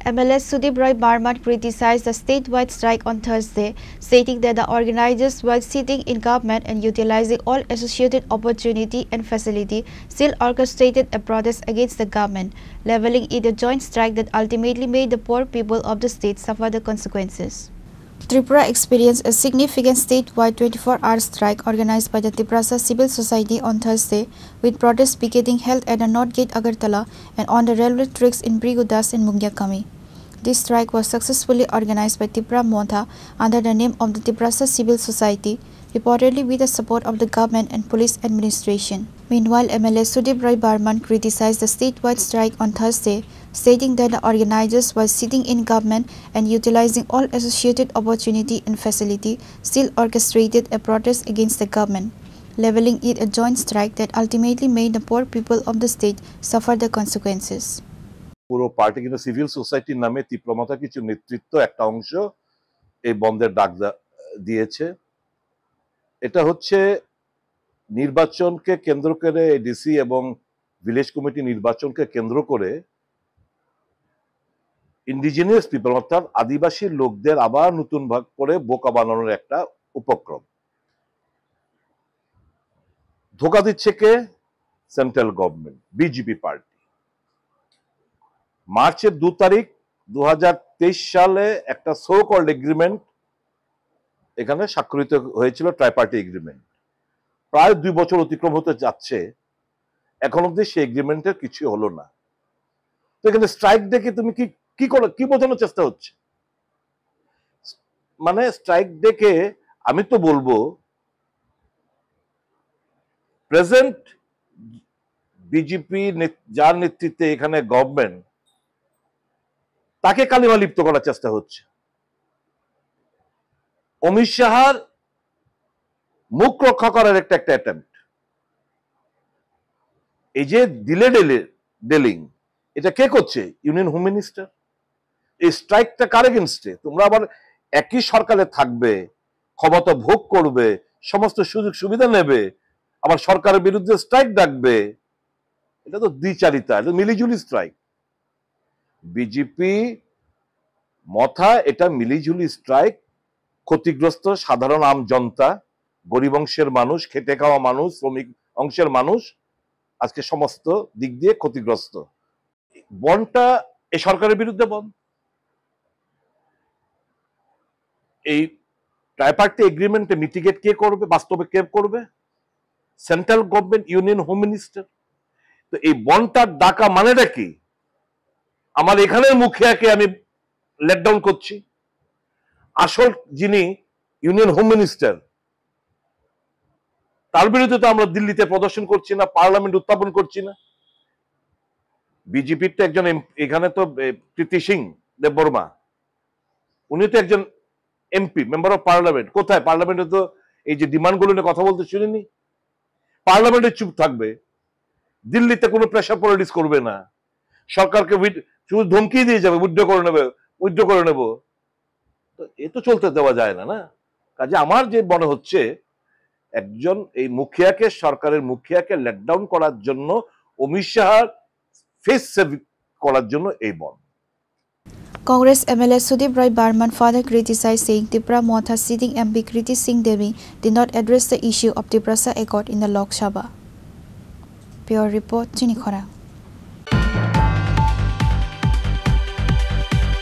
MLA Sudip Roy Barman criticized the statewide strike on Thursday, stating that the organizers, while sitting in government and utilizing all associated opportunity and facility, still orchestrated a protest against the government, leveling it a joint strike that ultimately made the poor people of the state suffer the consequences. Tripura experienced a significant statewide 24-hour strike organized by the Tiprasa Civil Society on Thursday, with protest picketing held at the North Gate Agartala and on the railway tracks in Brigudas and Mungyakami. This strike was successfully organized by Tipra Montha under the name of the Tiprasa Civil Society, reportedly with the support of the government and police administration. Meanwhile, MLA Sudip Roy Barman criticized the statewide strike on Thursday, stating that the organizers, while sitting in government and utilizing all associated opportunity and facility, still orchestrated a protest against the government, leveling it a joint strike that ultimately made the poor people of the state suffer the consequences. পুরো party কিন্তু civil সোসাইটির নামে তীব্রমতা কিছু নেতৃত্ব একটা অংশ এই বন্ধের ডাক দিয়েছে। এটা হচ্ছে নির্বাচনকে কেন্দ্র করে ডিসি এবং ভিলেজ কমিটি নির্বাচনকে কেন্দ্র করে ইন্ডিজিনিয়াস পিপল অর্থাৎ আদিবাসী লোকদের আবার নতুন ভাগ করে বোকা বানানোর একটা উপক্রম। ধোকা দিচ্ছে কে? Central government, BJP party. মার্চের 2 তারিখ 2023 সালে একটা সো কল্ড এগ্রিমেন্ট এখানে স্বাক্ষরিত হয়েছিল, ট্রাইপার্টি এগ্রিমেন্ট। প্রায় 2 বছর অতিক্রম হতে যাচ্ছে, এখন অব্দি সেই এগ্রিমেন্টের কিছু হলো না। তো এখানে স্ট্রাইক ডেকে তুমি কি বোঝানোর চেষ্টা হচ্ছে? মানে স্ট্রাইক ডেকে আমি তো বলবো প্রেজেন্ট বিজেপি যার নেতৃত্বে এখানে গভর্নমেন্ট, তাকে কালিমা লিপ্ত করার চেষ্টা হচ্ছে। অমিত শাহর মুখ রক্ষা করার একটা অ্যাটেম্পট। এই যে ডিলিং এটা কে করছে? Union home minister. এই স্ট্রাইকটা কার এগেইনস্টে? তোমরা আবার একই সরকারে থাকবে, ক্ষমতা ভোগ করবে, সমস্ত সুযোগ সুবিধা নেবে, আবার সরকারের বিরুদ্ধে স্ট্রাইক ডাকবে। এটা তো দ্বিচারিতা, এটা মিলিজুলি স্ট্রাইক। বিজেপি মথা এটা মিলিজুলি স্ট্রাইক। ক্ষতিগ্রস্ত সাধারণ আম জনতা, গরিব অংশের মানুষ, খেটে খাওয়া মানুষ, শ্রমিক অংশের মানুষ আজকে সমস্ত দিক দিয়ে ক্ষতিগ্রস্ত। বনটা এই সরকারের বিরুদ্ধে বন। এই ট্রাইপার্টি এগ্রিমেন্টে মিটিগেট কে করবে? বাস্তবে কে করবে? Central government, union home minister. তো এই বনটার ডাকা মানেটা কি? আমার এখানের মুখিয়াকে আমি লেট ডাউন করছি। আসল যিনি ইউনিয়ন হোম মিনিস্টার, তার বিরুদ্ধে তো আমরা দিল্লিতে প্রদর্শন করছি না, পার্লামেন্ট উত্থাপন করছি না। বিজেপির তো একজন এখানে তো প্রীতি সিং দেববর্মা, উনি তো একজন এমপি, মেম্বার অফ পার্লামেন্ট। কোথায়? পার্লামেন্টে তো এই যে ডিমান্ডগুলো নিয়ে কথা বলতে শুনিনি। পার্লামেন্টে চুপ থাকবে, দিল্লিতে কোনো প্রেশার পলিটিক্স করবে না, সরকারকে শুধু ধমকি দিয়ে যাবে, উইথড্র করে নেব। তো এ তো চলতে দেওয়া যায় না। কাজে আমার যে মনে হচ্ছে একজন এই মুখিয়াকে, সরকারের মুখিয়াকে লেট ডাউন করার জন্য, অমিত শাহর ফেস সেভ করার জন্য এই বন। Congress MLA Sudip Roy Barman further criticized, saying Tipra Montha sitting MP Kriti Singh Devi did not address the issue of Tiprasa Accord in the Lok Sabha. Pure report, Chinikhora.